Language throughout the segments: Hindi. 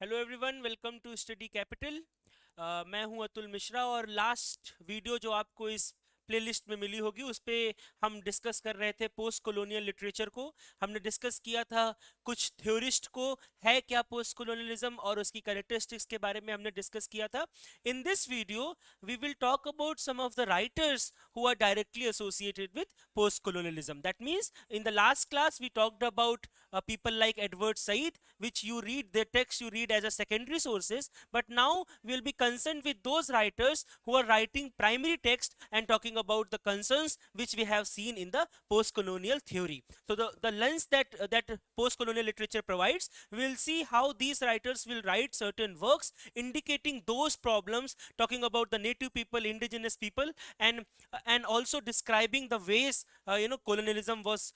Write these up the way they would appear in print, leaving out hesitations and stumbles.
Hello everyone, welcome to Study Capital. मैं हूं अतुल मिश्रा और लास्ट वीडियो जो आपको इस प्लेलिस्ट में मिली होगी उस पे हम डिस्कस कर रहे थे पोस्ट कॉलोनियल लिटरेचर को। हमने डिस्कस किया था कुछ थ्योरिस्ट को है क्या पोस्ट कॉलोनियलिज्म और उसकी कैरेक्टरिस्टिक्स के बारे में हमने डिस्कस किया था। In this video we will talk about some of the writers who are directly associated with post-colonialism. That means in the last class we talked about people like Edward Said, which you read their text, you read as a secondary sources, but now we will be concerned with those writers who are writing primary text and talking about the concerns which we have seen in the post-colonial theory. So the lens that post-colonial literature provides, we will see how these writers will write certain works indicating those problems, talking about the native people, indigenous people, and also describing the ways colonialism was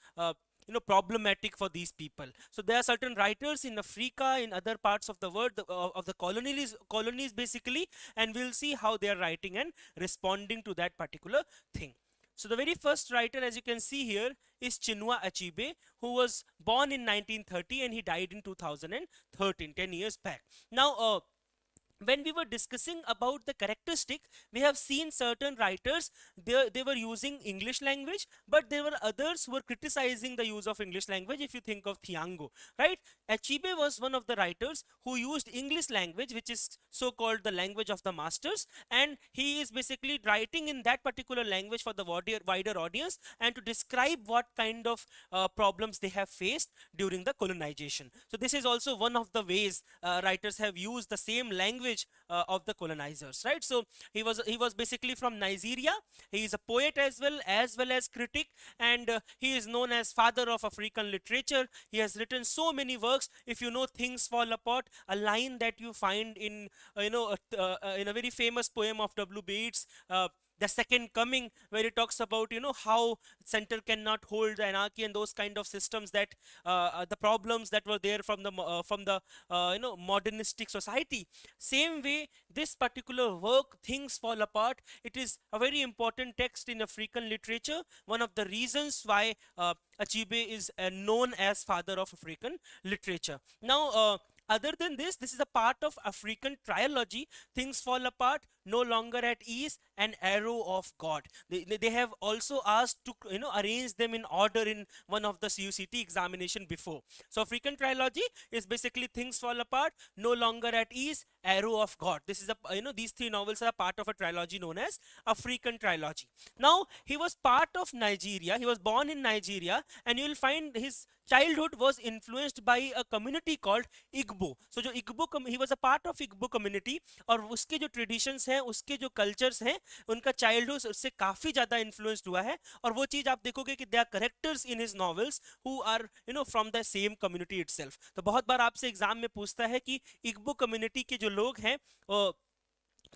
problematic for these people. So there are certain writers in Africa, in other parts of the world, of the colonies basically, and we'll see how they are writing and responding to that particular thing. So the very first writer, as you can see here, is Chinua Achebe, who was born in 1930 and he died in 2013, 10 years back. Now, when we were discussing about the characteristic, we have seen certain writers, they were using English language, but there were others who were criticizing the use of English language. If you think of Thiango, right? Achebe was one of the writers who used English language, which is so called the language of the masters, and he is basically writing in that particular language for the wider audience and to describe what kind of problems they have faced during the colonization. So this is also one of the ways writers have used the same language of the colonizers, right? So he was basically from Nigeria. He is a poet as well as critic, and he is known as father of African literature. He has written so many works. If you know Things Fall Apart, a line that you find in in a very famous poem of W. B. Yeats, the Second Coming, where he talks about how center cannot hold the anarchy and those kind of systems, that the problems that were there from the modernistic society. Same way, this particular work, Things Fall Apart, it is a very important text in African literature. One of the reasons why Achebe is known as father of African literature. Now, other than this is a part of African trilogy, Things Fall Apart, No Longer at Ease, and Arrow of God. They have also asked to arrange them in order in one of the CUCT examination before. So African trilogy is basically Things Fall Apart, No Longer at Ease, Arrow of God. This is a these three novels are part of a trilogy known as African trilogy. Now he was part of Nigeria. He was born in Nigeria, and you will find his childhood was influenced by a community called Igbo. So जो Igbo, he was a part of Igbo community, और उसके जो traditions हैं, उसके जो cultures हैं, उनका childhood उससे काफी ज़्यादा influenced हुआ है. और वो चीज़ आप देखोगे कि there are characters in his novels who are from the same community itself. तो बहुत बार आपसे एग्जाम में पूछता है कि Igbo community के जो लोग हैं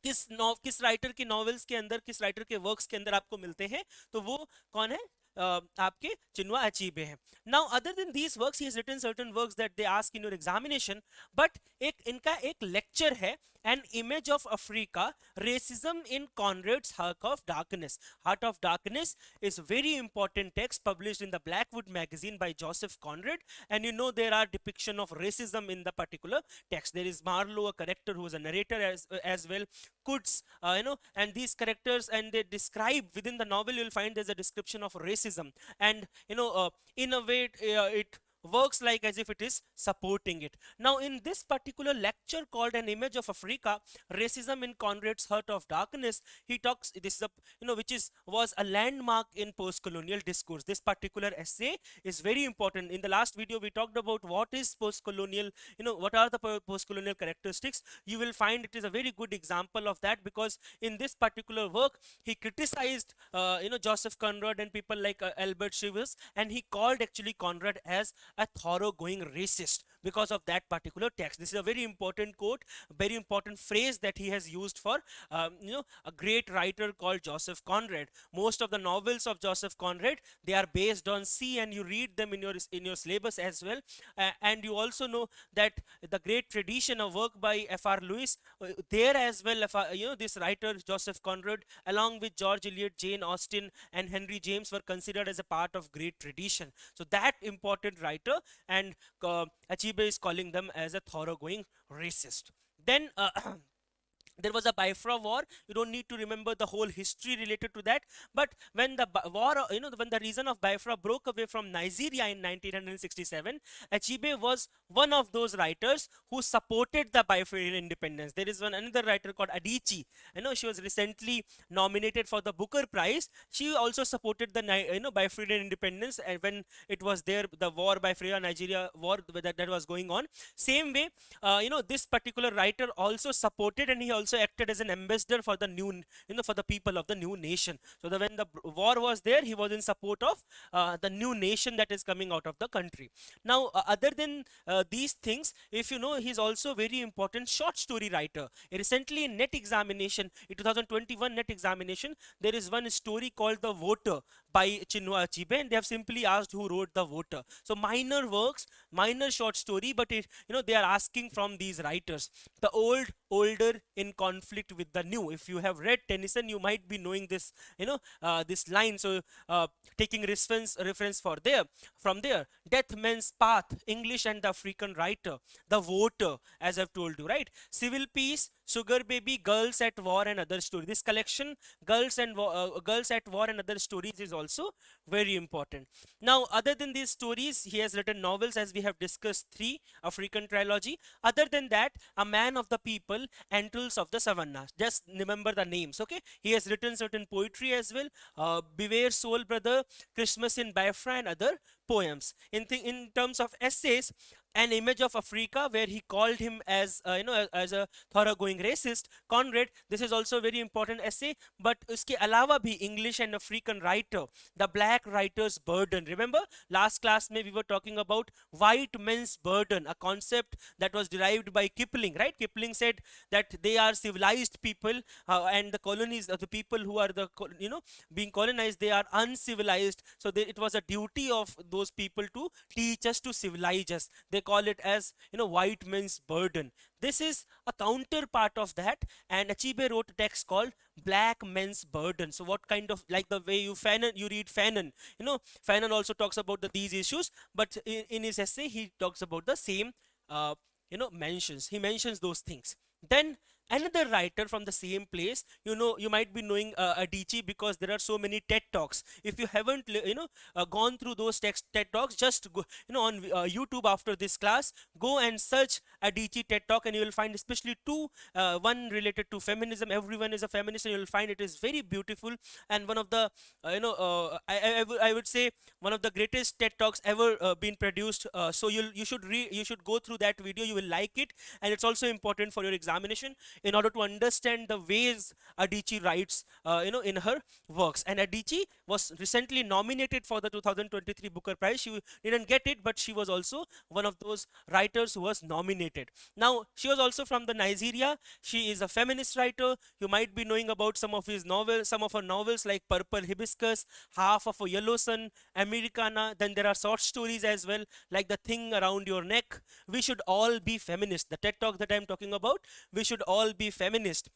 किस राइटर की नॉवेल्स के अंदर, किस राइटर के वर्क्स के अंदर आपको मिलते हैं, तो वो कौन है? आपके चिनुआ अचीबे हैं. Now other than these works he has written certain works that they ask in your examination, but एक इनका एक लेक्चर है, an image of Africa, racism in Conrad's Heart of Darkness is very important text published in the Blackwood magazine by Joseph Conrad, and there are depiction of racism in the particular text. There is Marlowe, a character who is a narrator as well, Kutz, and these characters, and they describe within the novel, you'll find there's a description of racism, and in a way it works like as if it is supporting it. Now in this particular lecture called An Image of Africa, Racism in Conrad's Heart of Darkness, he talks, this is a which is was a landmark in post-colonial discourse. This particular essay is very important. In the last video we talked about what is post-colonial, what are the post-colonial characteristics. You will find it is a very good example of that, because in this particular work he criticized Joseph Conrad and people like Albert Shivers, and he called actually Conrad as a thoroughgoing racist because of that particular text. This is a very important quote, very important phrase that he has used for a great writer called Joseph Conrad. Most of the novels of Joseph Conrad, they are based on sea, and you read them in your syllabus as well. And you also know that the great tradition of work by F.R. Lewis, there as well, this writer Joseph Conrad, along with George Eliot, Jane Austen, and Henry James, were considered as a part of great tradition. So that important writer writer, and Achebe is calling them as a thoroughgoing racist. Then there was a Biafra war. You don't need to remember the whole history related to that, but when the war, when the region of Biafra broke away from Nigeria in 1967, Achebe was one of those writers who supported the Biafran independence. There is another writer called Adichie. She was recently nominated for the Booker Prize. She also supported the Biafran independence, and when it was there, the war, Biafra Nigeria war, that was going on. Same way, this particular writer also supported, and he also acted as an ambassador for the new, for the people of the new nation. So when the war was there, he was in support of the new nation that is coming out of the country. Now, other than these things, if you know, he's also very important short story writer. Recently in NET examination, in 2021 NET examination, there is one story called The Voter by Chinua Achebe, and they have simply asked who wrote The Voter. So minor works, minor short story, but they are asking from these writers. The old, older, in conflict with the new. If you have read Tennyson, you might be knowing this, this line. So taking reference from there, Death Men's Path, English and the African writer, The Voter, as I've told you, right? Civil Peace, Sugar Baby, Girls at War and Other Stories. This collection, Girls at War and Other Stories, is also very important. Now, other than these stories, he has written novels, as we have discussed, 3 African trilogy. Other than that, A Man of the People and Tools of the Savannah. Just remember the names, okay? He has written certain poetry as well. Beware Soul Brother, Christmas in Biafra, and other poems. In terms of essays, An Image of Africa, where he called him as as a thoroughgoing racist. Conrad, this is also a very important essay. But uske alawa bhi English and African writer, The Black Writer's Burden. Remember last class mein we were talking about white men's burden, a concept that was derived by Kipling, right? Kipling said that they are civilized people, and the colonies, the people who are being colonized, they are uncivilized. So it was a duty of those people to teach us, to civilize us. They call it as white men's burden. This is a counterpart of that, and Achebe wrote a text called Black Men's Burden. So what kind of, like the way you read Fanon, Fanon also talks about these issues, but in his essay he talks about the same he mentions those things. Then another writer from the same place, you might be knowing Adichie, because there are so many TED Talks. If you haven't gone through those TED Talks, just go on YouTube after this class, go and search Adichie TED Talk, and you will find especially 2, one related to feminism. Everyone is a feminist, and you will find it is very beautiful, and one of the I would say one of the greatest TED Talks ever been produced. So you should go through that video. You will like it, and it's also important for your examination in order to understand the ways Adichie writes in her works. And Adichie was recently nominated for the 2023 Booker Prize. She didn't get it, but she was also one of those writers who was nominated. Now, she was also from the Nigeria. She is a feminist writer. You might be knowing about some of her novels like Purple Hibiscus, Half of a Yellow Sun, Americana. Then there are short stories as well, like The Thing Around Your Neck. We Should All Be Feminist. The TED Talk that I'm talking about, we should all be feminist.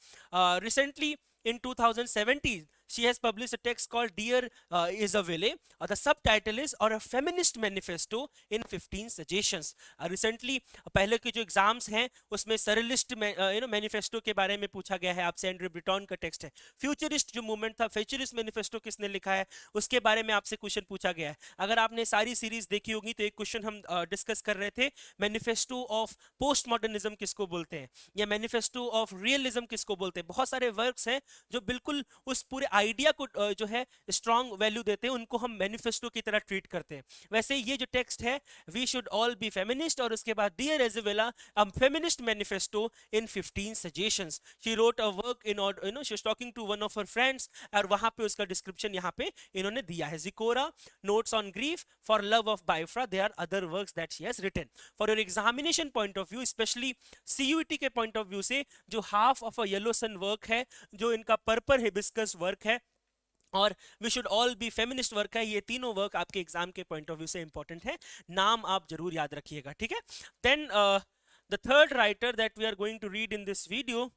Recently, in 2017, she has published a text called Dear Isabelle. The subtitle is Or a Feminist Manifesto in 15 Suggestions. Recently, पहले के जो एग्जाम्स हैं उसमें सरलिस्ट मैनिफेस्टो के बारे में पूछा गया है आपसे. एंड्रयू ब्रिटॉन का टेक्स्ट है. फ्यूचरिस्ट जो मूवमेंट था, फ्यूचरिस्ट मैनिफेस्टो किसने लिखा है, उसके बारे में आपसे क्वेश्चन पूछा गया है. अगर आपने सारी सीरीज देखी होगी तो एक क्वेश्चन हम डिस्कस कर रहे थे, मैनिफेस्टो ऑफ पोस्ट मॉडर्निज्म किसको बोलते हैं, या मैनिफेस्टो ऑफ रियलिज्म किसको बोलते हैं. बहुत सारे वर्क्स हैं जो बिल्कुल उस पूरे आइडिया को जो है स्ट्रॉन्ग वैल्यू देते हैं, उनको हम मैनिफेस्टो की तरह ट्रीट करते हैं. वैसे ये जो टेक्स्ट है, we should all be feminist, और उसके बाद dear Isabella, a feminist manifesto in 15 suggestions. She wrote a work in she was talking to one of her friends, और वहां पे उसका डिस्क्रिप्शन यहाँ पे इन्होंने दिया है. Zikora, notes on grief, for love of Biafra. They are other works that she has written. For your examination point of view, specially CUET के पॉइंट ऑफ व्यू से, जो half of a yellow sun work है, जो इनका पर्पल हिबिस्कस वर्क है, और we should all be feminist work है, ये तीनों वर्क आपके एग्जाम के पॉइंट ऑफ व्यू से इंपॉर्टेंट है. नाम आप जरूर याद रखिएगा, ठीक है. Then the third writer that we are going to read in this video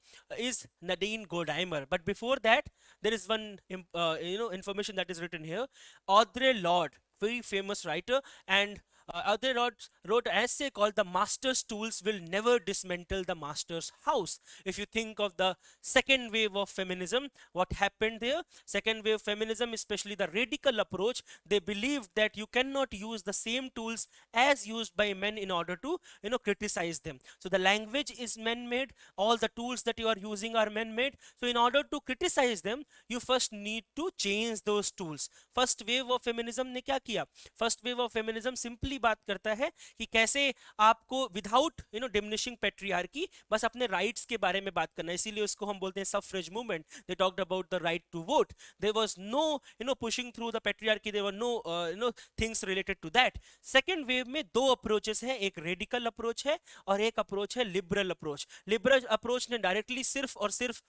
is Nadine Gordimer. But before that, there is one information that is written here. Audre Lorde, very famous writer, and Audre Lorde wrote an essay called "The Master's Tools Will Never Dismantle the Master's House." If you think of the second wave of feminism, what happened there? Second wave feminism, especially the radical approach, they believed that you cannot use the same tools as used by men in order to, criticize them. So the language is man-made, all the tools that you are using are man-made. So in order to criticize them, you first need to change those tools. First wave of feminism ने क्या किया? First wave of feminism simply बात करता है कि कैसे आपको विदाउट डिमिनिशिंग पेट्रियार्की बस अपने राइट्स के बारे में बात करना है. इसीलिए उसको हम बोलते हैं suffrage movement. They talked about the right to vote. There was no pushing through the patriarchy. There were no things related to that. Second wave में दो अप्रोचेस हैं. एक रेडिकल अप्रोच है और एक अप्रोच है लिबरल अप्रोच. लिबरल अप्रोच ने डायरेक्टली सिर्फ और सिर्फ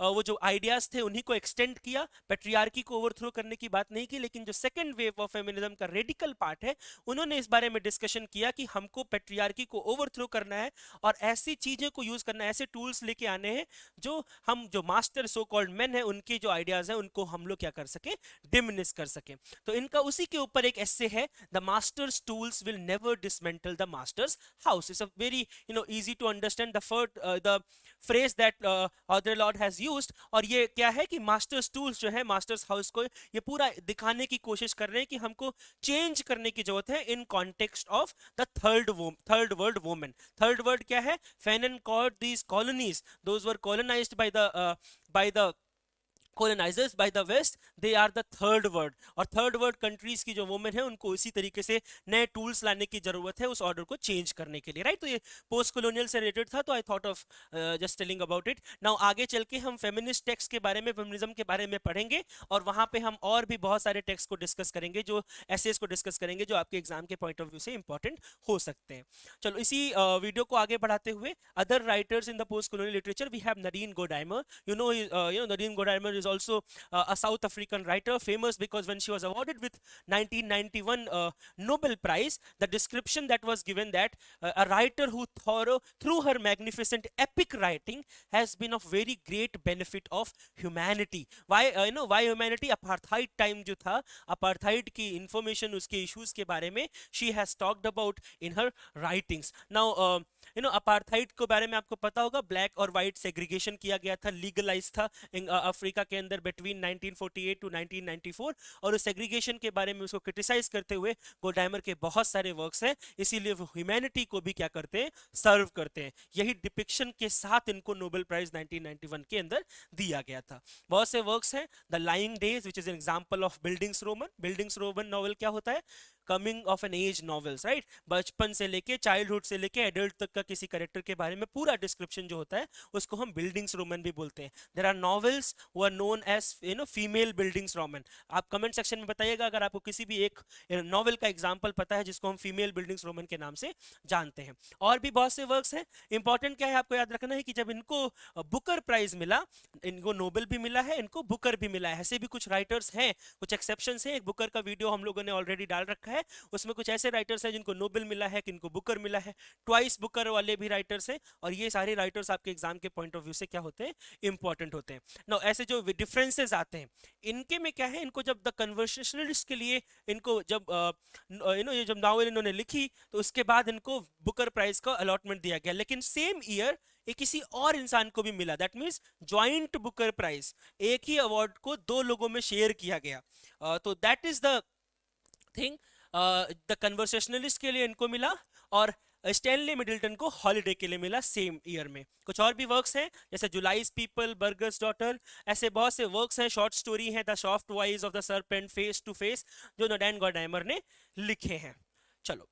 वो जो आइडियाज थे उन्हीं को एक्सटेंड किया, पेट्रियार्की को ओवरथ्रो करने की बात नहीं की. लेकिन जो सेकंड वेव ऑफ फेमिनिज्म का रेडिकल पार्ट है, उन्होंने इस बारे में डिस्कशन किया कि हमको पेट्रियार्की को ओवरथ्रो करना है और ऐसी चीजें को यूज करना है, ऐसे टूल्स लेके आने हैं जो मास्टर सो कॉल्ड मेन है उनके जो आइडियाज है उनको हम लोग क्या कर सके, डिमिनिश कर सके. तो इनका उसी के ऊपर एक एस्से है, the master's tools will never dismantle the master's house. It's a very easy to understand the phrase that Audre Lorde has used. और ये क्या है कि मास्टर्स टूल्स जो है मास्टर्स हाउस को ये पूरा दिखाने की कोशिश कर रहे हैं कि हमको चेंज करने की जरूरत है in context of the third world women. Third world क्या है? Fanon called these colonies, those were colonized by the colonizers by the west, they are the third world. और थर्ड वर्ल्ड कंट्रीज की जो वुमेन है उनको इसी तरीके से नए टूल्स लाने की जरूरत है उस ऑर्डर को चेंज करने के लिए, राइट? तो ये पोस्ट कॉलोनियल से रिलेटेड था, तो I thought of just telling about it. Now आगे चल के हम फेमिनिस्ट टेक्स्ट के बारे में, फेमिनिज्म के बारे में पढ़ेंगे और वहां पे हम और भी बहुत सारे टेक्स्ट को डिस्कस करेंगे, जो एसेस को डिस्कस करेंगे जो आपके एग्जाम के पॉइंट ऑफ व्यू से इंपॉर्टेंट हो सकते हैं. चलो इसी वीडियो को आगे बढ़ाते हुए, other writers in the post colonial literature, we have Nadine Gordimer. Nadine Gordimer is also a South African writer, famous because when she was awarded with 1991 Nobel Prize, the description that was given that a writer who through her magnificent epic writing has been of very great benefit of humanity. Why why humanity? Apartheid time जो था, apartheid की information, उसके issues के बारे में she has talked about in her writings. Now apartheid के बारे में आपको पता होगा, ब्लैक और वाइट सेग्रीगेशन किया गया था, लीगलाइज था अफ्रीका के अंदर बिटवीन 1948 टू 1994. और उस सेग्रीगेशन के बारे में उसको क्रिटिसाइज करते हुए गोडाइमर के बहुत सारे वर्क्स हैं. इसीलिए वो ह्यूमैनिटी को भी क्या करते हैं, सर्व करते हैं. यही डिपिक्शन के साथ इनको नोबेल प्राइज 1991 के अंदर दिया गया था. बहुत से वर्क्स हैं. The lying days which is an example of bildungsroman. Bildungsroman novel क्या होता है? Coming of an age novels, right? बचपन से लेके, चाइल्डहुड से लेके एडल्ट तक का किसी कैरेक्टर के बारे में पूरा डिस्क्रिप्शन जो होता है उसको हम बिल्डिंग्स रोमन भी बोलते हैं. There are novels who are known as female bildungsroman. आप कमेंट सेक्शन में बताइएगा अगर आपको किसी भी एक नॉवेल का एग्जांपल पता है जिसको हम फीमेल बिल्डिंग्स रोमन के नाम से जानते हैं. और भी बहुत से वर्क्स हैं. इंपॉर्टेंट क्या है आपको याद रखना है कि जब इनको बुकर प्राइज मिला, इनको नोबेल भी मिला है, इनको बुकर भी मिला है. ऐसे भी कुछ राइटर्स हैं, कुछ एक्सेप्शंस हैं. एक बुकर का वीडियो हम लोगों ने ऑलरेडी डाल रखा है, उसमें कुछ ऐसे राइटर्स हैं जिनको नोबेल मिला है, किनको बुकर मिला है. ट्वाइस बुकर वाले भी राइटर्स हैं. और ये सारे राइटर्स आपके एग्जाम के पॉइंट ऑफ व्यू से क्या होते हैं, इंपॉर्टेंट होते हैं. नाउ ऐसे जो डिफरेंसेस आते हैं इनके में क्या है, इनको जब द कन्वर्सेशनलिस्ट के लिए इनको जब ये जब नॉवेल इन्होंने लिखी तो उसके बाद इनको बुकर प्राइज का अलॉटमेंट दिया गया. लेकिन सेम ईयर एक किसी और इंसान को भी मिला. That means joint Booker prize, एक ही अवार्ड को दो लोगों में शेयर किया गया. तो that is the thing. The conversationalist के लिए इनको मिला और स्टैनली मिडल्टन को हॉलिडे के लिए मिला सेम ईयर में. कुछ और भी वर्क्स हैं जैसे जुलाइज पीपल, बर्गर्स डॉटर, ऐसे बहुत से वर्क्स हैं. शॉर्ट स्टोरी है the soft voice of the serpent, face to face, जो नरेन गोडाइमर ने लिखे हैं. चलो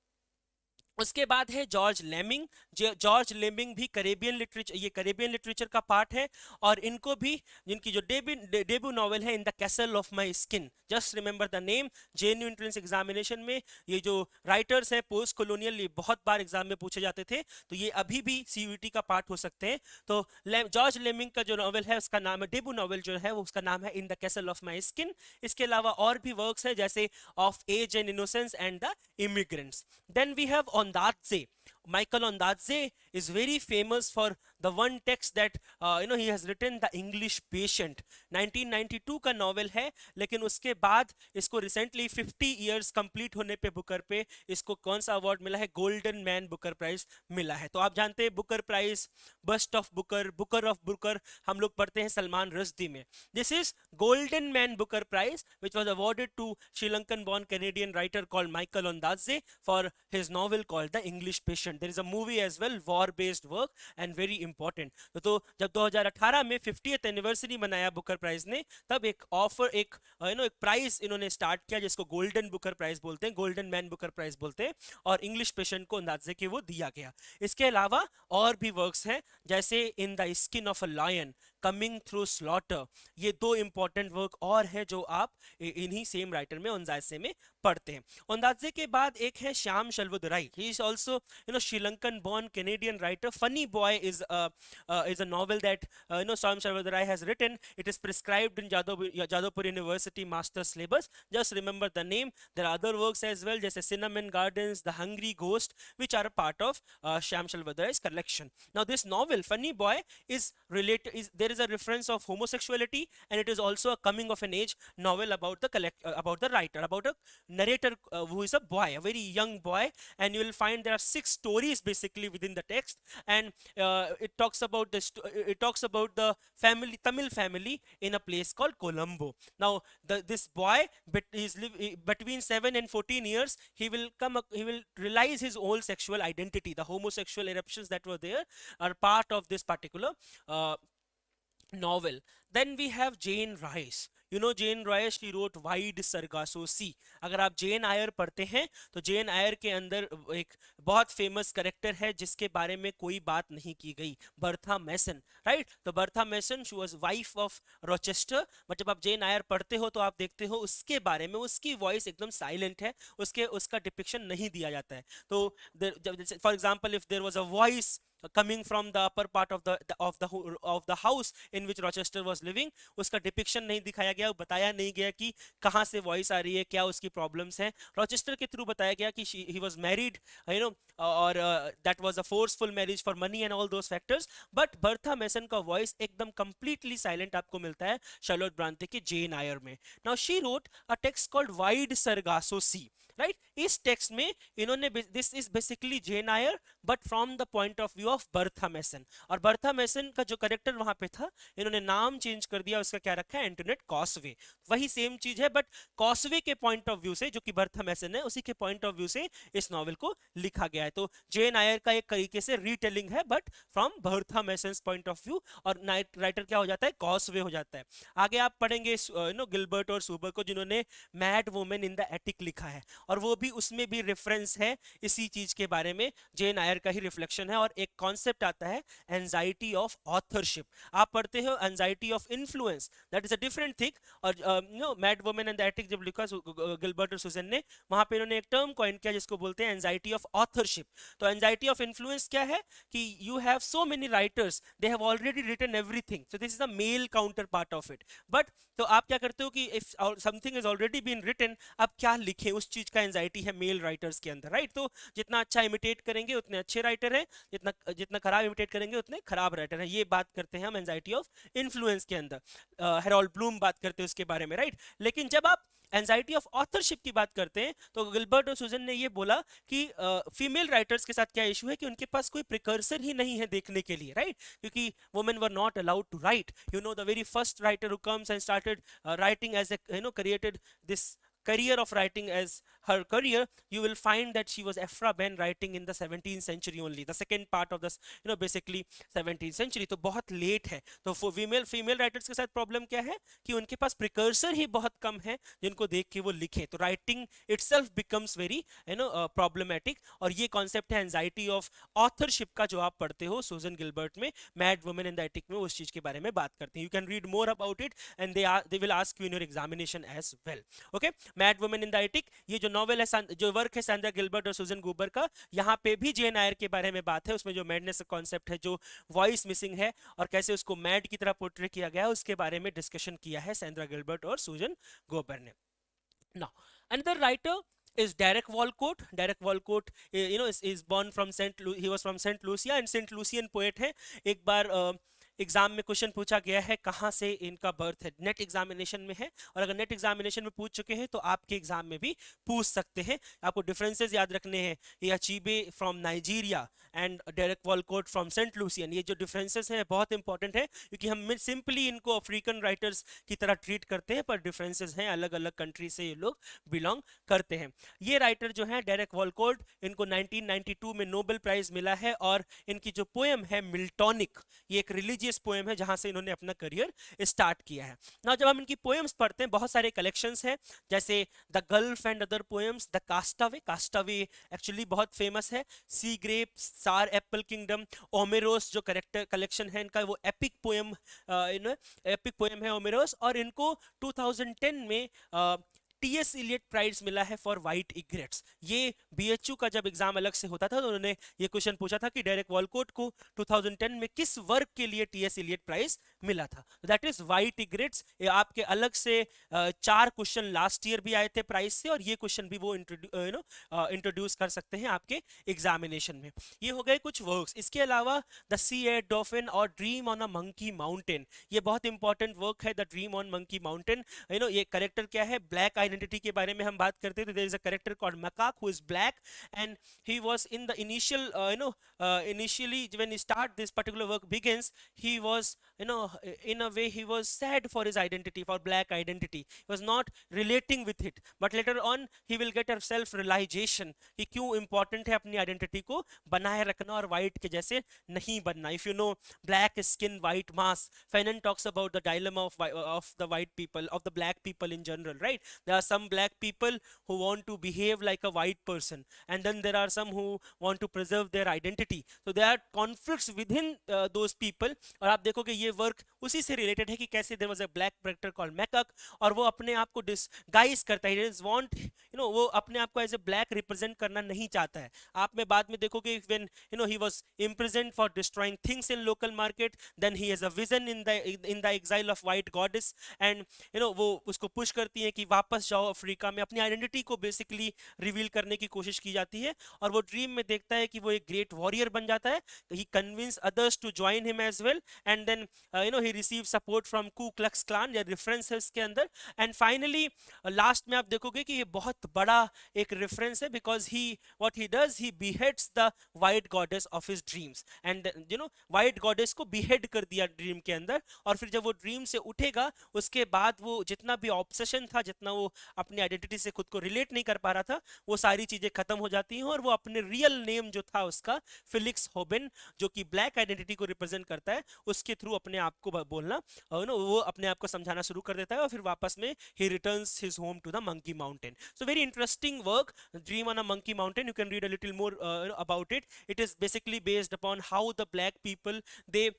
उसके बाद है जॉर्ज लेमिंग. जॉर्ज लेमिंग भी कैरेबियन लिटरेचर, ये कैरेबियन लिटरेचर का पार्ट है. और इनको भी जिनकी जो डेब्यू नॉवेल है in the castle of my skin, just remember the name. JNU entrance examination में ये जो राइटर्स हैं पोस्ट कॉलोनियल, ये बहुत बार एग्जाम में पूछे जाते थे, तो ये अभी भी सीयूईटी का पार्ट हो सकते हैं. तो जॉर्ज लेमिंग का जो नॉवेल है उसका नाम है, डेब्यू नॉवेल जो है वो उसका नाम है in the castle of my skin. इसके अलावा और भी वर्क्स हैं जैसे of age and innocence and the immigrants. Then we have Ondadze. Michael Ondadze is very famous for the one text that he has written, The English Patient, 1992 का नॉवेल है, लेकिन उसके बाद इसको रिसेंटली 50 इयर्स कंप्लीट होने पे बुकर पे इसको कौन सा अवार्ड मिला है? गोल्डन मैन बुकर प्राइज मिला है। तो आप जानते हैं Booker prize, best of Booker, Booker of Booker हम लोग पढ़ते हैं सलमान रश्दी में। This is golden man Booker prize which was awarded to Sri Lankan born Canadian writer called Michael Ondaatje for his novel called The English Patient. There is a movie as well, war based work and very important. तो जब 2018 में 50th एनिवर्सरी मनाया बुकर प्राइज ने, तब एक ऑफर, एक एक प्राइज इन्होंने स्टार्ट किया जिसको गोल्डन बुकर प्राइज बोलते हैं, गोल्डन मैन बुकर प्राइज बोलते हैं, और इंग्लिश पेशेंट को अंदाजे के वो दिया गया। इसके अलावा और भी वर्क्स हैं, जैसे in the skin of a lion, coming through slaughter, ये दो इंपॉर्टेंट वर्क और है जो आप इन्हीं सेम राइटर में ओंदात्जे में पढ़ते हैं। ओंदात्जे के बाद एक है Shyam Selvadurai, he is also Sri Lankan born Canadian writer. Funny Boy is a novel that Syam Shalvadrai has written. It is prescribed in Jadavpur University master syllabus. Just remember the name. There are other works as well, जैसे Cinnamon Gardens, The Hungry Ghost, which are a part of Syam Shalvadrai's collection. Now this novel Funny Boy is related, there is a reference of homosexuality, and it is also a coming of an age novel about the writer, about a narrator who is a boy, a very young boy, and you will find there are 6 stories basically within the text, and it talks about the family, Tamil family in a place called Colombo. Now this boy is between 7 and 14 years, he will realize his own sexual identity. The homosexual eruptions that were there are part of this particular novel. Then we have Jane Rice. You know Jane Rice, she wrote Wide Sargasso Sea. अगर आप जेन आयर पढ़ते हैं तो जेन आयर के अंदर एक बहुत फेमस कैरेक्टर है जिसके बारे में कोई बात नहीं की गई, बर्था मैसन, राइट? तो Bertha Mason, she was wife of Rochester, but जब आप जेन आयर पढ़ते हो तो आप देखते हो उसके बारे में, उसकी वॉइस एकदम साइलेंट है, उसका डिपिक्शन नहीं दिया जाता है। तो for example if there was a voice coming from the upper part of the house in which Rochester was living, उसका डिपिक्शन नहीं दिखाया गया, बताया नहीं गया कि कहाँ से वॉइस आ रही है, क्या उसकी प्रॉब्लम्स हैं। रॉचेस्टर के थ्रू बताया गया कि he was married, और that was a forceful marriage for money and all those factors, but Bertha Mason का वॉइस एकदम completely silent आपको मिलता है शार्लोट ब्रांते के जेन आयर में। Now she wrote a text called Wide Sargasso Sea, right? इस टेक्स्ट में इन्होंने, this is basically Jane Eyre but from the point of view of Bertha Mason, और बर्था मैसन का जो कैरेक्टर वहां पे था, इन्होंने नाम चेंज कर दिया, उसका क्या रखा है? Antoinette Causeway. वही सेम चीज है, बट कॉसवे के पॉइंट ऑफ व्यू से, जो कि बर्था मैसन है, उसी के पॉइंट ऑफ व्यू से इस नॉवेल को लिखा गया है। तो जेन आयर का एक तरीके से रीटेलिंग है, but from Bertha Mason point of view, और राइटर क्या हो जाता है? कॉसवे हो जाता है। आगे आप पढ़ेंगे गिलबर्ट और सूबर को, जिन्होंने mad women in the attic लिखा है, और वो भी, उसमें भी रेफरेंस है इसी चीज के बारे में, जेन आयर का ही रिफ्लेक्शन है। और एक कॉन्सेप्ट आता है एंजाइटी ऑफ ऑथरशिप, आप पढ़ते हो anxiety of influence, that is a different thing. और mad women and the attic जब लिखा गिलबर्ट और सुजन ने, वहां पे इन्होंने एक टर्म कॉइन किया जिसको बोलते हैं एंजाइटी ऑफ ऑथरशिप। तो एंजाइटी ऑफ इन्फ्लुएंस क्या है कि you have so many writers, they have already written everything, so this is the male counterpart of it. But तो आप क्या करते हो कि if something is already been written, अब क्या लिखें, उस चीज का एंजाइटी है मेल राइटर्स के अंदर, राइट? तो जितना अच्छा इमिटेट करेंगे उतने अच्छे राइटर हैं, जितना खराब इमिटेट करेंगे उतने खराब राइटर हैं। ये बात करते हैं हम एंजाइटी ऑफ इन्फ्लुएंस के अंदर, हेरोल्ड ब्लूम बात करते हैं उसके बारे में, राइट? लेकिन जब आप एंजाइटी ऑफ ऑथरशिप की बात करते हैं तो गिलबर्ट और सुजन ने ये बोला कि फीमेल राइटर्स के साथ क्या इशू है कि उनके पास कोई प्रिकर्सर ही नहीं है देखने के लिए, राइट? क्योंकि women were not allowed to write. The very first writer who comes and started writing as a created this career of writing as her career, you will find that she was Ephra Behn, writing in the 17th century only, the second part of this basically 17th century। तो बहुत लेट है। तो फीमेल राइटर्स के साथ प्रॉब्लम क्या है कि उनके पास प्रिकर्सर ही बहुत कम है जिनको देख के वो लिखे, तो writing itself becomes very problematic. और ये कॉन्सेप्ट है एंजाइटी ऑफ ऑथरशिप का, जो आप पढ़ते हो सुजन गिलबर्ट में, mad women in the attic में उस चीज के बारे में बात करते हैं। You can read more about it and they will ask you in your examination as well. Okay, mad women in the attic, ये जो नॉवेल है, जो वर्क है सैंड्रा गिलबर्ट और सुजन गुबर का, यहाँ पे भी जेन आयर के बारे में बात है। उसमें जो मैडनेस कॉन्सेप्ट है, जो वॉइस मिसिंग है और कैसे उसको मैड की तरह पोर्ट्रे किया गया है, उसके बारे में डिस्कशन किया है सैंड्रा गिलबर्ट और सुजन गुबर ने। Now another writer is Derek Walcott. Derek Walcott, is born from he was from Saint Lucia and Saint Lucian poet है. एक बार एग्जाम में क्वेश्चन पूछा गया है कहाँ से इनका बर्थ है, नेट एग्जामिनेशन में है, और अगर नेट एग्जामिनेशन में पूछ चुके हैं तो आपके एग्जाम में भी पूछ सकते हैं. आपको डिफरेंसेस याद रखने हैं. ये Achebe from Nigeria and Derek Walcott from Saint Lucian. ये जो डिफरेंसेस हैं बहुत इंपॉर्टेंट है, क्योंकि हम सिंपली इनको अफ्रीकन राइटर्स की तरह ट्रीट करते हैं, पर डिफरेंसेस हैं, अलग अलग कंट्री से ये लोग बिलोंग करते हैं. ये राइटर जो है डेरेक वॉलकोट, इनको 1992 में नोबेल प्राइज मिला है, और इनकी जो पोएम है मिल्टॉनिक, ये एक रिलीजियस पोएम है जहां से इन्होंने अपना करियर स्टार्ट किया है. ना जब हम इनकी पोएम्स पढ़ते हैं, बहुत सारे कलेक्शंस हैं, जैसे the gulf and other poems, the castaway. Castaway actually बहुत फेमस है. Sea grapes, star apple kingdom, Omeros जो करेक्टर कलेक्शन है इनका, वो एपिक पोएम एपिक पोएम है ओमेरोस. और इनको 2010 में टीएस इलियट प्राइज मिला है फॉर वाइट इग्रेट्स. ये बीएचयू का जब एग्जाम अलग से होता था तो उन्होंने ये क्वेश्चन पूछा था कि डेरेक वॉलकोट को 2010 में किस वर्क के लिए टीएस इलियट प्राइज मिला था. That is white egrets. ये आपके अलग से 4 क्वेश्चन लास्ट ईयर भी आए थे प्राइज से, और ये क्वेश्चन भी वो इंट्रोड्यूस कर सकते हैं आपके एग्जामिनेशन में. ये हो गए कुछ वर्क्स. इसके अलावा द सी ए डॉल्फिन और dream on a monkey mountain, ये बहुत इंपॉर्टेंट वर्क है. The dream on monkey mountain, ये करेक्टर क्या है, ब्लैक आइडेंटिटी के बारे में हम बात करते हैं तो there is a character called Makak who is black, and he was in the initial initially when he start this particular work begins, he was in a way he was sad for his identity, for black identity. He was not relating with it, but later on he will get a self realization कि क्यों important है अपनी identity को बनाए रखना और white के जैसे नहीं बनना. If you know black skin white mask, Fanon talks about the dilemma of the white people, of the black people in general, right? There are some black people who want to behave like a white person, and then there are some who want to preserve their identity. So there are conflicts within those people. और आप देखोगे ये वर्क उसी से रिलेटेड है कि कैसे there was a black character called Makak, और वो अपने आप को डिस्गाइज करता है. He doesn't want, वो अपने आप को एज ए ब्लैक रिप्रेजेंट करना नहीं चाहता है. आप में बाद में देखोगे when he was imprisoned for destroying things in local market, then he has a vision in the exile of white goddess, and वो उसको पुश करती है कि वापस जाओ अफ्रीका में. अपनी आइडेंटिटी को बेसिकली रिवील करने की कोशिश की जाती है, और वो ड्रीम में देखता है कि वो एक ग्रेट वॉरियर बन जाता है. He convince others to join him as well, and then he received support from Ku Klux Klan, या रेफरेंस है इसके अंदर. एंड फाइनली लास्ट में आप देखोगे कि ये बहुत बड़ा एक रेफरेंस है, because what he does, he beheads the white goddess of his dreams, and white goddess को behead कर दिया ड्रीम के अंदर. और फिर जब वो ड्रीम से उठेगा उसके बाद वो जितना भी ऑब्सेशन था, जितना वो अपनी आइडेंटिटी से खुद को रिलेट नहीं कर पा रहा था, वो सारी चीजें खत्म हो जाती हैं, और वो अपने रियल नेम जो था उसका फिलिक्स होबेन, जो कि ब्लैक आइडेंटिटी को रिप्रेजेंट करता है, उसके थ्रू अपने आप को बोलना, वो अपने आप को समझाना शुरू कर देता है, और फिर वापस में he returns his home to the monkey mountain. So very interesting work, Dream on a Monkey Mountain. You can read a little more about it. It is basically based upon how the black people, they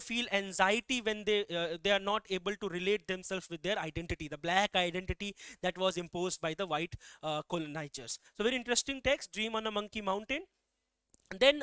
feel anxiety when they are not able to relate themselves with their identity, the black identity that was imposed by the white colonizers. So very interesting text, Dream on a Monkey Mountain. And then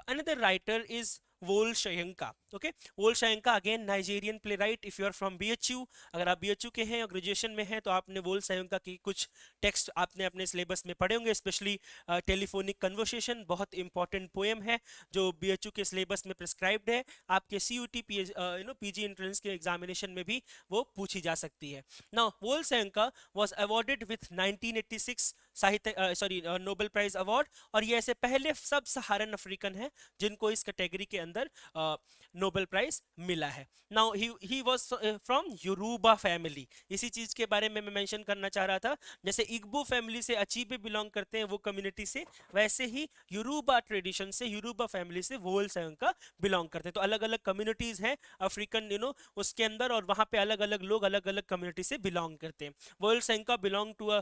another writer is Wole Soyinka. Okay, Wole Soyinka again Nigerian playwright. If you are from BHU, अगर आप बीएचयू के हैं और ग्रेजुएशन में हैं तो आपने वोल शयंका की कुछ टेक्स्ट आपने अपने सिलेबस में पढ़े होंगे, स्पेशली टेलीफोनिक कन्वर्सेशन, बहुत इंपॉर्टेंट पोएम है जो बीएचयू के सिलेबस में प्रिस्क्राइब्ड है. आपके सीयूटी पीजी एंट्रेंस के एग्जामिनेशन में भी वो पूछी जा सकती है. Now Wole Soyinka was awarded with 1986 साहित्य नोबेल प्राइज अवार्ड, और ये ऐसे पहले सब सहारन अफ्रीकन है जिनको इस कैटेगरी के अंदर नोबेल प्राइज मिला है. Now he was from Yoruba family. इसी चीज के बारे में मैं मेंशन करना चाह रहा था. जैसे इग्बो फैमिली से अचीबे बिलोंग करते हैं वो कम्युनिटी से, वैसे ही योरूबा ट्रेडिशन से, योरूबा फैमिली से वोल शयंका बिलोंग करते हैं. तो अलग अलग कम्युनिटीज हैं अफ्रीकन उसके अंदर, और वहां पे अलग अलग लोग अलग अलग कम्युनिटी से बिलोंग करते हैं. Wole Soyinka belong to a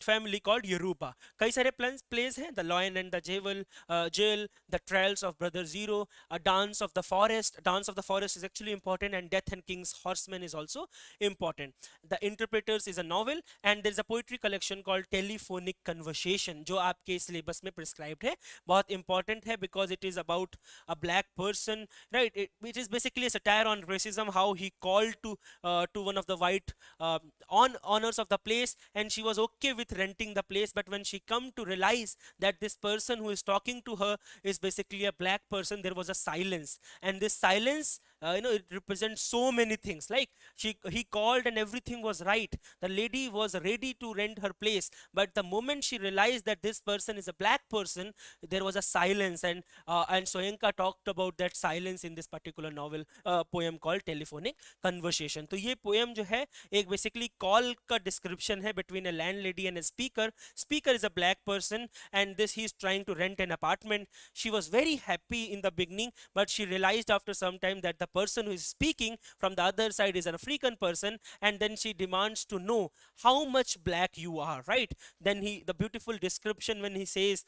family called called Yoruba. कई सारे plays हैं, The Lion and the Jail, The Trials of Brother Zero, A Dance of the Forest. Dance of the Forest is actually important, and Death and King's Horseman is also important. The Interpreters is a novel, and there is a poetry collection called Telephonic Conversation, जो आपके syllabus में prescribed है. बहुत important है because it is about a black person, right? It is basically a satire on racism, how he called to one of the white owners of the place, and she was okay with renting the place, but when she come to realize that this person who is talking to her is basically a black person, there was a silence, and this silence, it represents so many things. Like he called and everything was right, the lady was ready to rent her place, but the moment she realized that this person is a black person, there was a silence, and Soyinka talked about that silence in this particular novel, poem called Telephonic Conversation. तो ये poem जो है एक basically call का description है between a landlady and a speaker. Speaker is a black person, and this he is trying to rent an apartment. She was very happy in the beginning, but she realized after some time that the person who is speaking from the other side is an African person, and then she demands to know how much black you are, right? Then the beautiful description when he says,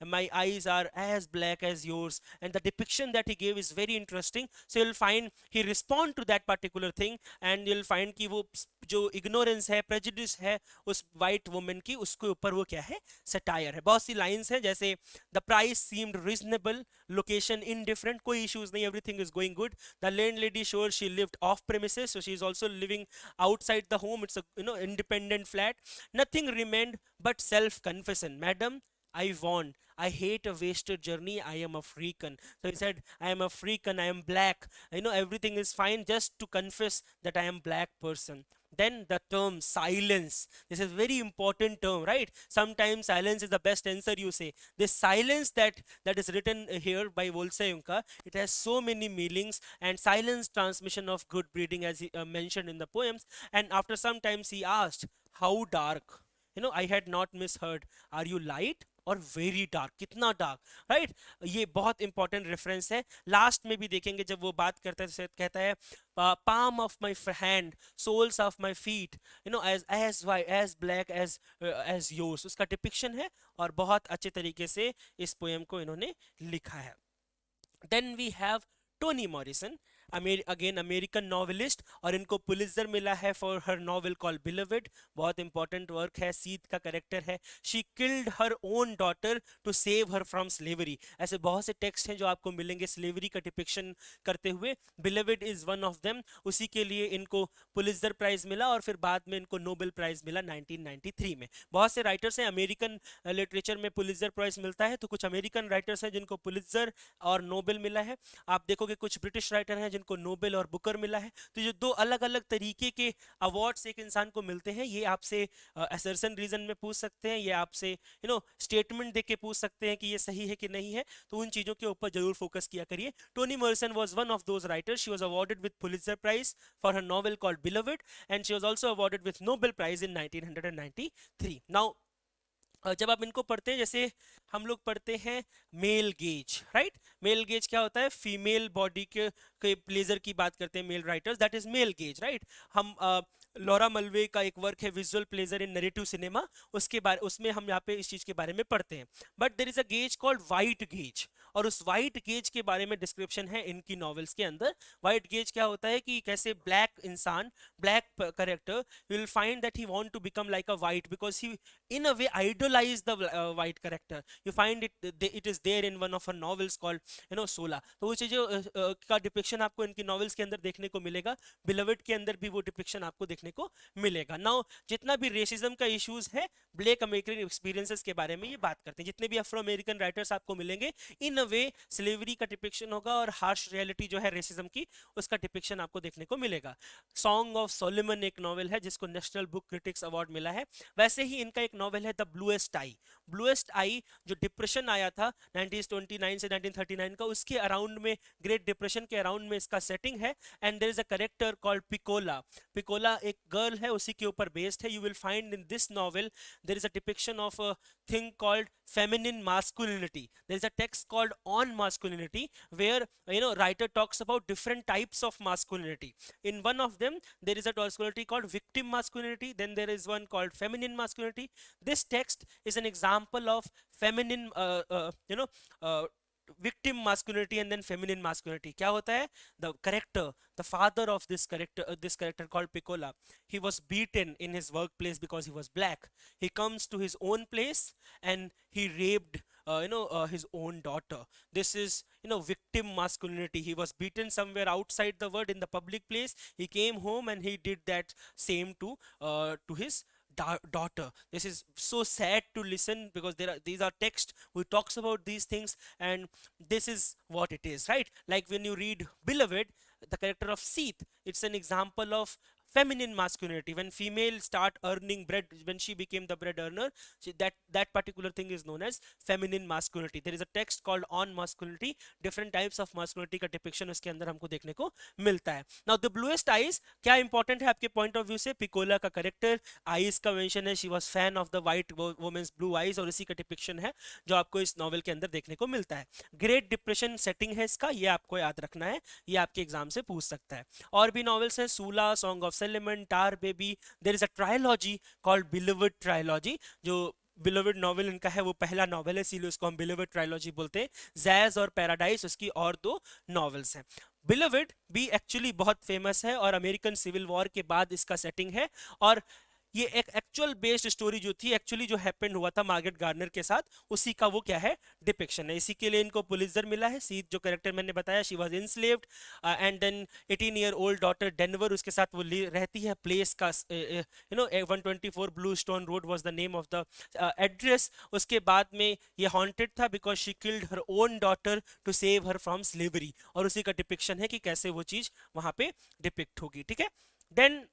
my eyes are as black as yours, and the depiction that he gave is very interesting. So you'll find he respond to that particular thing, and you'll find कि वो जो ignorance है, prejudice है उस white woman की, उसके ऊपर वो क्या है, satire है. बहुत सी lines हैं जैसे the price seemed reasonable, location indifferent, कोई issues नहीं, everything is going good. The landlady shows she lived off premises, so she is also living outside the home. It's a independent flat. Nothing remained but self confession. Madam, I want. I hate a wasted journey. I am African. So he said, I am African. I am black. Everything is fine, just to confess that I am black person. Then the term silence. This is very important term, right? Sometimes silence is the best answer, you say. This silence that is written here by Volsayunka, it has so many meanings, and silence transmission of good breeding, as he mentioned in the poems. And after some times he asked, how dark? I had not misheard. Are you light और वेरी डार्क? कितना डार्क, राइट? ये बहुत इंपॉर्टेंट रेफरेंस है. लास्ट में भी देखेंगे जब वो बात करता है, कहता है palm of my hand, soles of my feet, as white, as black as yours. उसका डिपिक्शन है और बहुत अच्छे तरीके से इस पोएम को इन्होंने लिखा है. Then we have Toni Morrison, again American novelist, और इनको पुलित्जर मिला है for her novel call Beloved. बहुत इंपॉर्टेंट वर्क है. सीध का कैरेक्टर है. She killed her own daughter to save her from slavery. ऐसे बहुत से टेक्स्ट हैं जो आपको मिलेंगे स्लेवरी का डिपिक्शन करते हुए. Beloved is one of them. उसी के लिए इनको पुलित्जर प्राइज मिला, और फिर बाद में इनको नोबेल प्राइज मिला 1993 में. बहुत से राइटर्स हैं, अमेरिकन लिटरेचर में पुलित्जर प्राइज मिलता है, तो कुछ अमेरिकन राइटर्स हैं जिनको पुलित्जर और नोबेल मिला है. आप देखोगे कुछ ब्रिटिश राइटर हैं को नोबेल और बुकर मिला है. तो ये दो अलग अलग तरीके के अवार्ड्स एक इंसान को मिलते हैं. ये आपसे असर्शन रीजन में पूछ सकते हैं, ये आपसे स्टेटमेंट देके पूछ सकते हैं कि ये सही है कि नहीं है. तो उन चीजों के ऊपर जरूर फोकस किया करिए. Toni Morrison was one of those writers. She was awarded with Pulitzer prize for her novel called Beloved, and she was also awarded with Nobel prize in 1993. Now जब आप इनको पढ़ते हैं, जैसे हम लोग पढ़ते हैं male gaze, right? Male gaze क्या होता है? फीमेल बॉडी के प्लेजर की बात करते हैं mail writers, that is male gaze, right? हम लॉरा मल्वे का एक वर्क है visual pleasure in narrative cinema, उसमें हम यहाँ पे इस चीज के बारे में पढ़ते हैं. But there is a gaze called white gaze, और उस वाइट गेज के बारे में डिस्क्रिप्शन है इनकी नॉवेल्स के अंदर. वाइट गेज क्या होता है कि कैसे ब्लैक इंसान, black character, you will find that he want to become like a white because he in a way idealize the white character. You find it is there in one of a novels called Sula. तो वो चीजों का डिपिक्शन आपको इनकी नॉवेल्स के अंदर देखने को मिलेगा. बिलोवेड के अंदर भी वो डिपिक्शन आपको देखने को मिलेगा. नाउ जितना भी रेसिज्म का इश्यूज है, ब्लैक अमेरिकन एक्सपीरियंसेस के बारे में ये बात करते हैं. जितने भी अफ्रो अमेरिकन राइटर्स आपको मिलेंगे, इन वे स्लेवरी का डिपिक्शन होगा, और हार्श रियलिटी जो है रेसिज्म की, उसका डिपिक्शन आपको देखने को मिलेगा. सॉन्ग ऑफ सोलोमन एक नॉवेल है जिसको नेशनल बुक क्रिटिक्स अवार्ड मिला है. वैसे ही इनका एक नॉवेल है द ब्लूएस्ट आई. ब्लूएस्ट आई जो डिप्रेशन आया था 1929 से 1939 1849 का, उसके अराउंड में, ग्रेट डिप्रेशन के अराउंड में इसका सेटिंग है. And there is a character called Pecola. Pecola एक गर्ल है, उसी के ऊपर बेस्ड है. You will find in this novel there is a depiction of a thing called feminine masculinity. There is a text called On Masculinity, where writer talks about different types of masculinity. In one of them there is a masculinity called victim masculinity, then there is one called feminine masculinity. This text is an example of feminine victim masculinity and then feminine masculinity. क्या होता है? The character, the father of this character called Piccola, he was beaten in his workplace because he was black. He comes to his own place and he raped his own daughter. This is victim masculinity. He was beaten somewhere outside the world in the public place. He came home and he did that same to his daughter. This is so sad to listen, because these are text who talks about these things, and this is what it is, right? Like when you read Beloved, the character of Seth, it's an example of feminine masculinity. When female start earning bread, when she became the bread earner, that particular thing is known as feminine masculinity. There is a text called On Masculinity. Different types of masculinity का डिपिक्शन उसके अंदर हमको देखने को मिलता है. नाउ द ब्लूएस्ट आईज क्या इंपॉर्टेंट है आपके पॉइंट ऑफ व्यू से? पिकोला का करेक्टर, आईज का मेंशन है, she was fan of the white women's blue eyes, और इसी का डिपिक्शन है जो आपको इस नॉवेल के अंदर देखने को मिलता है. ग्रेट डिप्रेशन सेटिंग है इसका, ये आपको याद रखना है, ये आपके एग्जाम से पूछ सकता है. और भी नॉवेल्स हैं, Sula, song of Solomon, Tar Baby. There is a trilogy called Beloved Trilogy. जो बिलोवेड नॉवेल इनका है वो पहला नॉवेल है, इसीलिए उसको हम बिलोवेड ट्रायलॉजी बोलते हैं. जैज और पैराडाइज उसकी और दो नॉवेल्स हैं. बिलोवेड भी एक्चुअली बहुत फेमस है और अमेरिकन सिविल वॉर के बाद इसका सेटिंग है, और ये एक एक्चुअल बेस्ड स्टोरी जो थी, एक्चुअली जो हैपेंड हुआ था मार्गरेट गार्नर के साथ, उसी का वो क्या है, डिपिक्शन है. इसी के लिए इनको पुलित्जर मिला है. सीथ जो कैरेक्टर मैंने बताया, she was enslaved and then 18 year old daughter Denver, उसके साथ वो रहती है. प्लेस का 124 blue stone road was the name of the address. उसके बाद में ये हॉन्टेड था because she killed her own daughter to save her from slavery, और उसी का डिपिक्शन है कि कैसे वो चीज वहां पे डिपिक्ट होगी. ठीक है. Then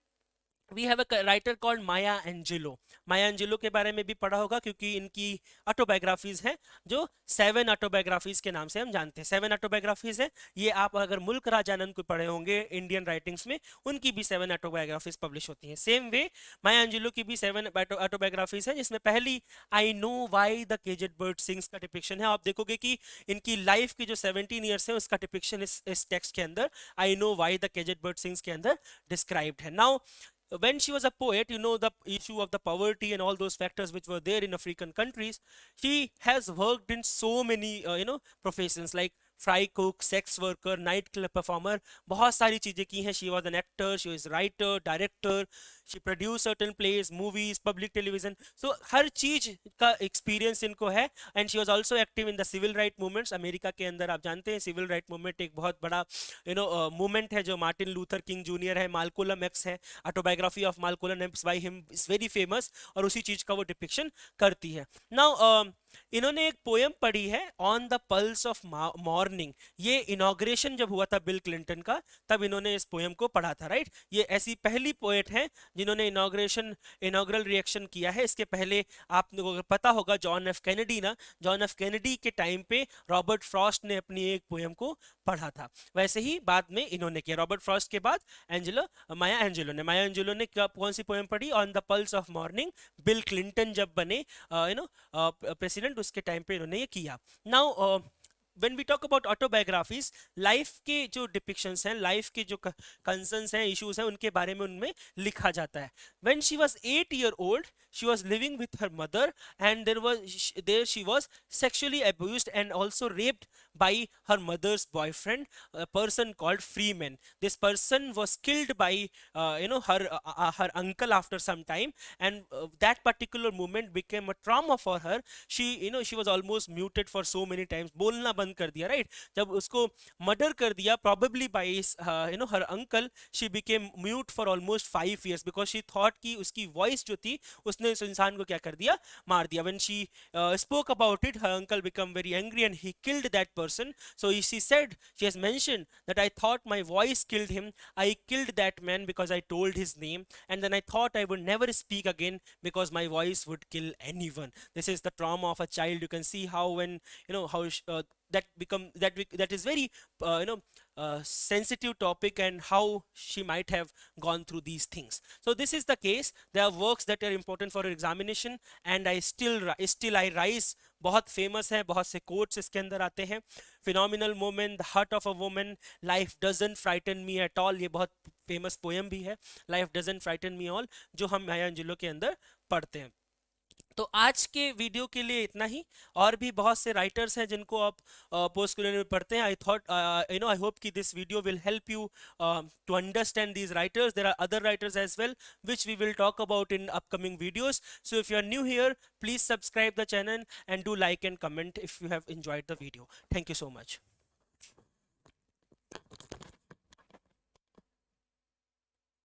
we have a writer called Maya Angelou. Maya Angelou के बारे में भी पढ़ा होगा, क्योंकि इनकी ऑटोबायोग्राफीज हैं जो 7 ऑटोबायोग्राफीज के नाम से हम जानते हैं. 7 ऑटोबायोग्राफीज है. ये आप अगर मुल्क राज आनंद को पढ़े होंगे इंडियन राइटिंग्स में, उनकी भी 7 ऑटोबायोग्राफीज पब्लिश होती हैं. सेम वे माया एंजेलो की भी 7 ऑटोबायोग्राफीज हैं, जिसमें पहली I know why the caged bird sings का डिपिक्शन है. आप देखोगे कि इनकी लाइफ की जो 17 ईयर्स है उसका डिपिक्शन इस टेक्स्ट के अंदर I know why the caged bird sings के अंदर डिस्क्राइब्ड है. Now when she was a poet, the issue of the poverty and all those factors which were there in African countries, she has worked in so many professions like fry cook, sex worker, night club performer, बहुत सारी चीज़ें की हैं. She was an actor, she was writer, director, she produce certain plays, movies, public television. So हर चीज़ का एक्सपीरियंस इनको है. And she was also active in the civil right movements. America के अंदर आप जानते हैं सिविल राइट मूवमेंट एक बहुत बड़ा मूवमेंट है, जो मार्टिन लूथर किंग जूनियर है, मालकोलम एक्स है, autobiography of Malcolm X by him is very famous, और उसी चीज़ का वो डिपिक्शन करती है. नाउ इन्होंने एक पोएम पढ़ी है on the pulse of morning. ये इनॉग्रेशन जब हुआ था बिल क्लिंटन का, तब इन्होंने इस पोएम को पढ़ा था, राइट. ये ऐसी पहली पोएट है जिन्होंने इनॉग्रल रिएक्शन किया है. इसके पहले आप लोगों को पता होगा जॉन एफ कैनेडी ना, जॉन एफ कैनेडी के टाइम पे रॉबर्ट फ्रॉस्ट ने अपनी एक पोएम को पढ़ा था. वैसे ही बाद में इन्होंने किया. रॉबर्ट फ्रॉस्ट के बाद माया एंजेलो ने कौन सी पोएम पढ़ी? On the pulse of morning. Bill Clinton जब बने प्रेसिडेंट, उसके टाइम पे इन्होंने ये किया. Now when we talk about autobiographies, life के जो डिपिक्शंस हैं, लाइफ के जो कंसर्न्स हैं, इश्यूज हैं, उनके बारे में उनमें लिखा जाता है. when she was 8 year old, she was living with her mother and there she was sexually abused and also raped by her mother's boyfriend, a person called Freeman. This person was killed by her uncle after some time, and that particular moment became a trauma for her. She was almost muted for so many times. बोलना बंद कर दिया, राइट. जब उसको मर्डर कर दिया probably by her uncle, she became mute for almost 5 years because she thought कि उसकी voice जो थी उसने उस इंसान को क्या कर दिया, मार दिया. when she spoke about it, her uncle became very angry and he killed that person. person. So she said, she has mentioned that I thought my voice killed him. I killed that man because I told his name, and then I thought I would never speak again because my voice would kill anyone. This is the trauma of a child. You can see how when how that is very sensitive topic, and how she might have gone through these things. So this is the case. There are works that are important for examination, and still I rise बहुत फेमस है, बहुत से कोट्स इसके अंदर आते हैं. Phenomenal moment, the heart of a woman, life doesn't frighten me at all, ये बहुत फेमस पोएम भी है, life doesn't frighten me all, जो हम माया अंजेलो के अंदर पढ़ते हैं. तो आज के वीडियो के लिए इतना ही. और भी बहुत से राइटर्स हैं जिनको आप पोस्ट कॉलोनियल में पढ़ते हैं. आई थॉट आई होप कि this video will help you to understand these writers. There are other writers as well which we will talk about in upcoming videos. So if you are new here, please subscribe the channel and do like and comment if you have enjoyed the video. Thank you so much.